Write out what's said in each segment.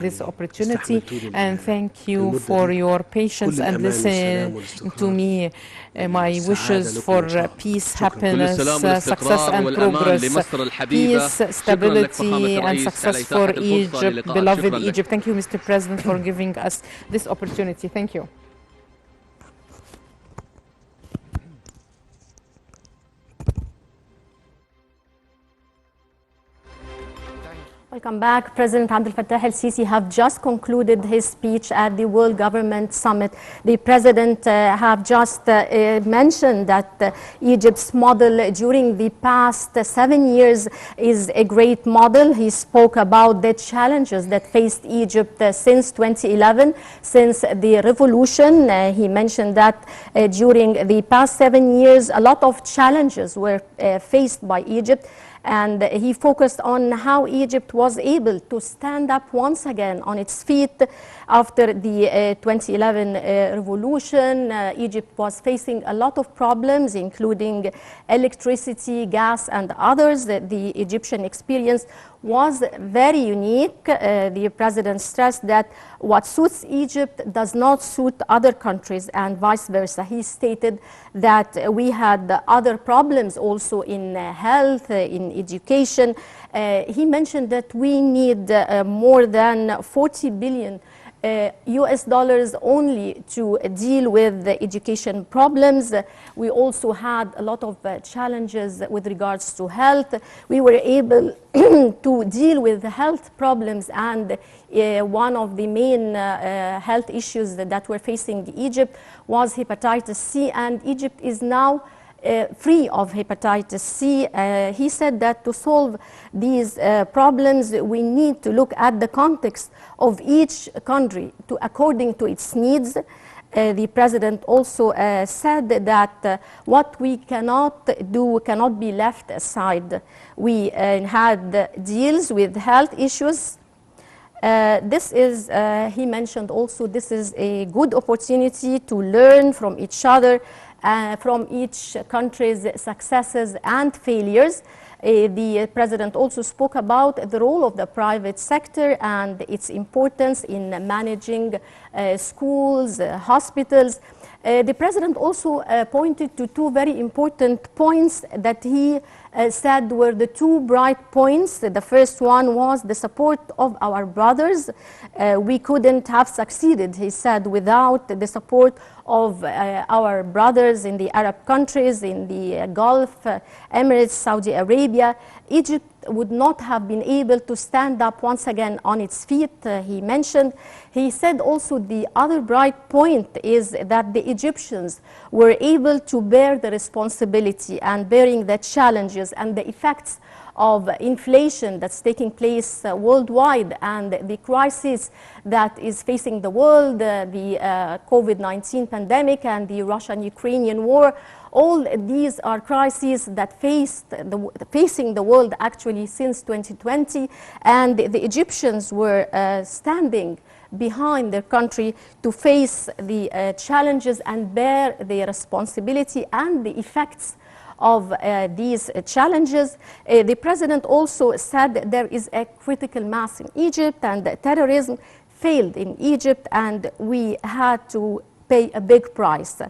this opportunity, and thank you for your patience and listening to me. My wishes for peace, happiness, success and progress, peace, stability and success for Egypt, beloved Egypt. Thank you, Mr. President, for giving us this opportunity. Thank you. Welcome back. President Abdel Fattah el-Sisi have just concluded his speech at the World Government Summit. The President have just mentioned that Egypt's model during the past 7 years is a great model. He spoke about the challenges that faced Egypt since 2011, since the revolution. He mentioned that during the past 7 years, a lot of challenges were faced by Egypt. And he focused on how Egypt was able to stand up once again on its feet after the 2011 revolution. Egypt was facing a lot of problems, including electricity, gas, and others. The Egyptian experience was very unique. The president stressed that what suits Egypt does not suit other countries and vice versa. He stated that we had other problems also in health, in education. He mentioned that we need more than 40 billion US dollars only to deal with the education problems. We also had a lot of challenges with regards to health. We were able to deal with health problems, and one of the main health issues that were facing Egypt was hepatitis C, and Egypt is now free of hepatitis C. He said that to solve these problems, we need to look at the context of each country according to its needs. The president also said that what we cannot do cannot be left aside. We had deals with health issues. This is, he mentioned also, this is a good opportunity to learn from each other, from each country's successes and failures. The president also spoke about the role of the private sector and its importance in managing schools, hospitals. The president also pointed to two very important points that he said were the two bright points. The first one was the support of our brothers. We couldn't have succeeded, he said, without the support of our brothers in the Arab countries, in the Gulf, Emirates, Saudi Arabia. Egypt would not have been able to stand up once again on its feet, he mentioned. He said also the other bright point is that the Egyptians were able to bear the responsibility and bearing the challenges and the effects of inflation that's taking place worldwide, and the crisis that is facing the world, the COVID-19 pandemic and the Russian-Ukrainian war. All these are crises that facing the world actually since 2020, and the Egyptians were standing behind their country to face the challenges and bear the responsibility and the effects of these challenges. The president also said there is a critical mass in Egypt, and terrorism failed in Egypt, and we had to pay a big price.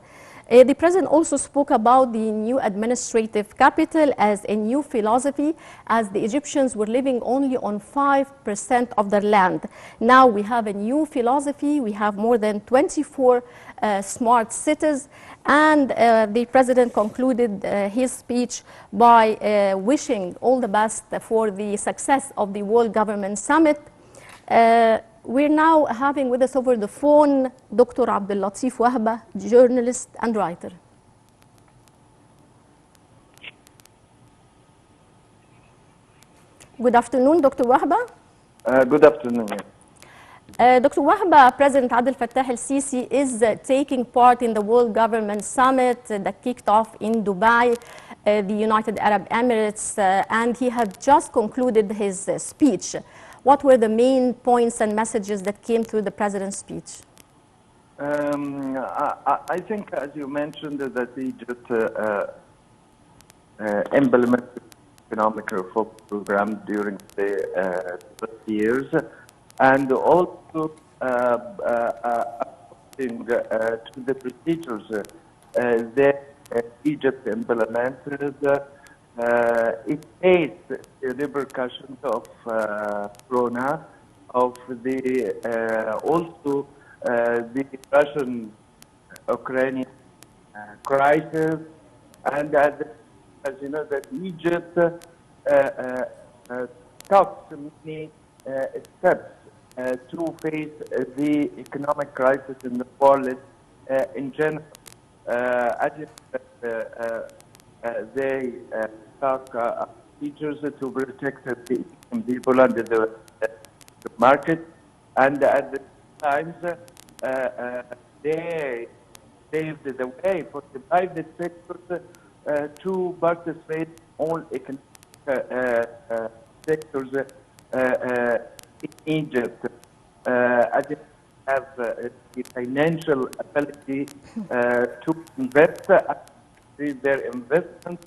The president also spoke about the new administrative capital as a new philosophy, as the Egyptians were living only on 5% of their land. Now we have a new philosophy. We have more than 24 smart cities. And the president concluded his speech by wishing all the best for the success of the World Government Summit. We're now having with us over the phone Dr. Abdellatif Wahba, journalist and writer. Good afternoon, Dr. Wahba. Good afternoon. Dr. Wahba, President Abdel Fattah el-Sisi is taking part in the World Government Summit that kicked off in Dubai, the United Arab Emirates, and he had just concluded his speech. What were the main points and messages that came through the president's speech? I think, as you mentioned, that Egypt implemented economic reform program during the 30 years. and also according to the procedures that Egypt implemented. It faced the repercussions of Corona, of the also the Russian-Ukrainian crisis, and as you know, that Egypt took many steps to face the economic crisis in the world in general. As you know, they took procedures to protect the people and the market, and at the times they paved the way for the private sector to participate in all economic sectors in Egypt. As they have the financial ability to invest, their investment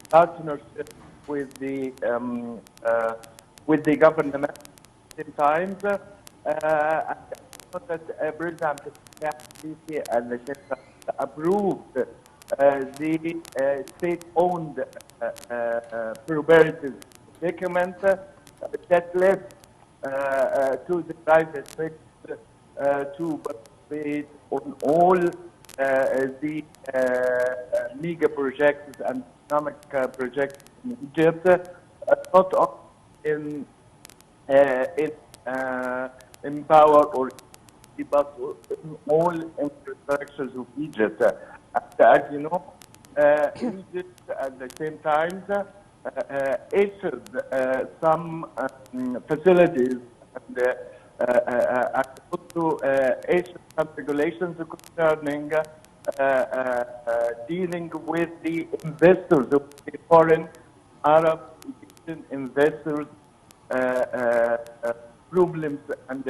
partnership with the government at the same time. That President Sisi and the Secretary approved the state-owned proprietary document that led to the private sector to participate on all the mega projects and economic projects in Egypt, not only in power or but in all infrastructures of Egypt. As you know, Egypt at the same time issued some facilities and also issued some regulations concerning dealing with the investors, of the foreign Arab Egyptian investors, problems and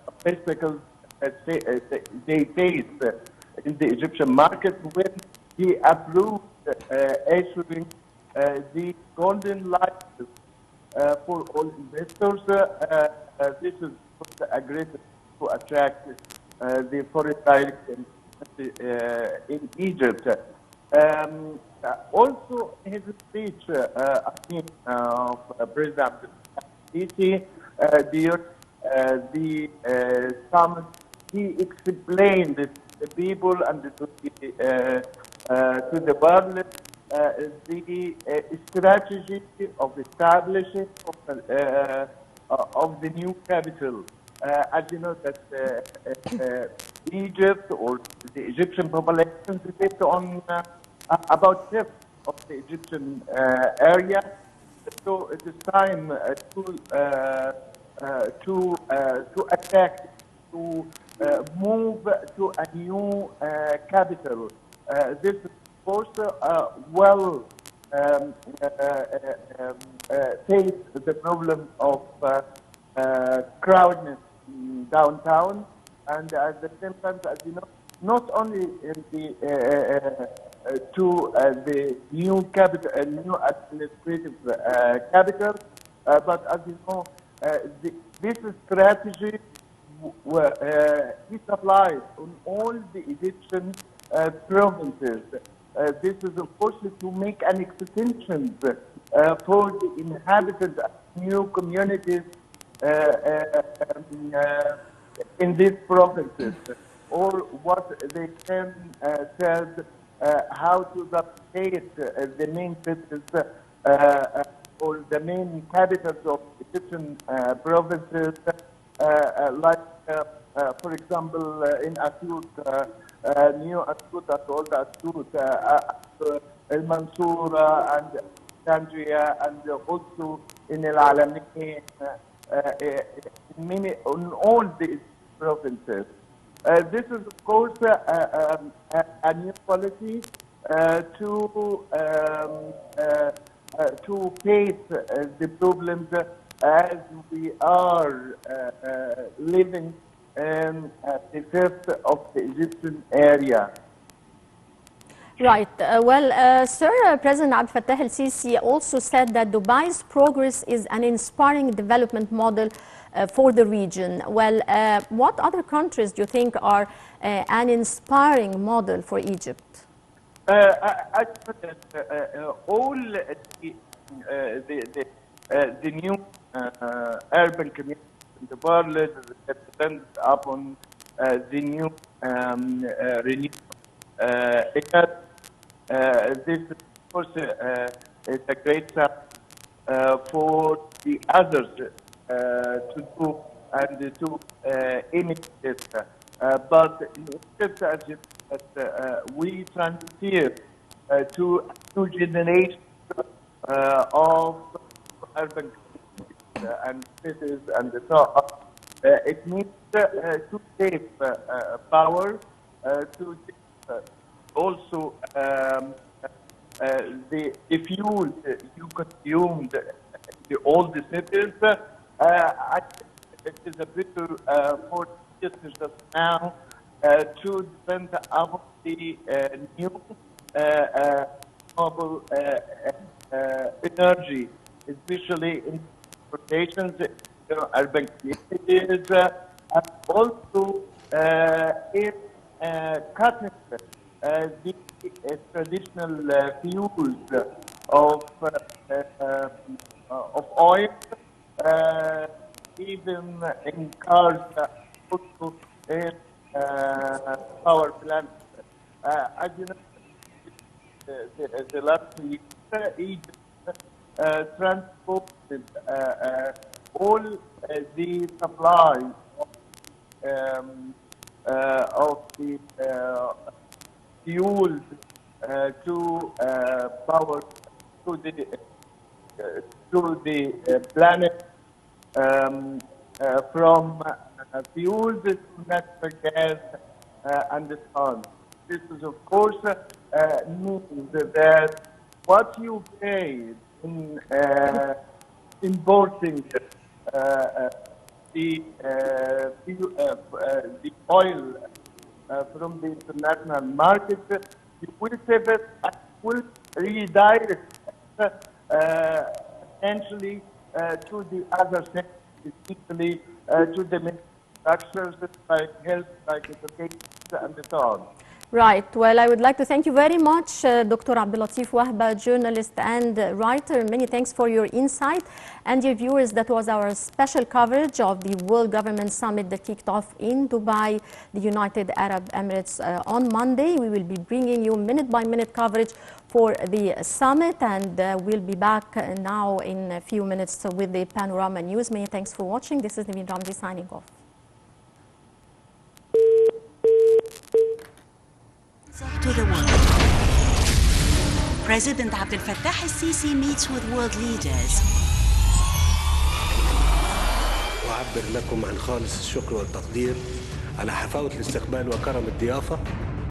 obstacles they face in the Egyptian market when he approved issuing the golden license for all investors. This is aggressive to attract the foreign direct in Egypt. Also, in his speech, President Sisi during the summit, he explained to the people and to the world the strategy of establishing of the new capital. As you know, that Egypt or the Egyptian population depends on about half of the Egyptian area. So it is time to attack, to move to a new capital. This is, of course, well face the problem of crowdedness downtown, and at the same time, as you know, not only in the to the new capital, new administrative capital, but as you know, this strategy is applied on all the Egyptian provinces. This is, of course, to make an extension for the inhabitants of new communities in these provinces, or what they can said how to replicate the main cities or the main capitals of Egyptian provinces, like, for example, in Asut, New Asut, Old Asut, El Mansoura, and Tangier, and also in El Alamein, in all these provinces. This is, of course, a new policy to face the problems as we are living in the fifth of the Egyptian area. Right. Sir, President Abdel Fattah el-Sisi also said that Dubai's progress is an inspiring development model for the region. What other countries do you think are an inspiring model for Egypt? I think that all the new urban communities in the world that depend upon the new renewable energy. This, of course, is a great step for the others to do and to imitate. But in Egypt, as you said, we transition to a new generation of urban communities and cities and so on. It needs to save power, to also the fuel you consumed in all the cities. I think it is a bit for just now to depend on the new renewable energy, especially in transportations, urban communities, and also in cutting the traditional fuels of oil, even in cars, also in power plants. As you know, the last week, Egypt transported all the supply of the fuels to power to the planet from fuels to natural gas and so on. This is, of course, means that what you paid in importing the oil from the international market, you will save it and will redirect essentially to the other sectors, especially to the manufacturers like health, like education, and so on. Right. I would like to thank you very much, Dr. Abdellatif Wahba, journalist and writer. Many thanks for your insight. And dear viewers, that was our special coverage of the World Government Summit that kicked off in Dubai, the United Arab Emirates, on Monday. We will be bringing you minute-by-minute coverage for the summit, and we'll be back now in a few minutes with the Panorama News. Many thanks for watching. This is Naveen Ramzi signing off. To the world. President Abdel Fattah el-Sisi meets with world leaders. أعبر لكم عن خالص الشكر والتقدير على حفاوة الاستقبال وكرم الضيافة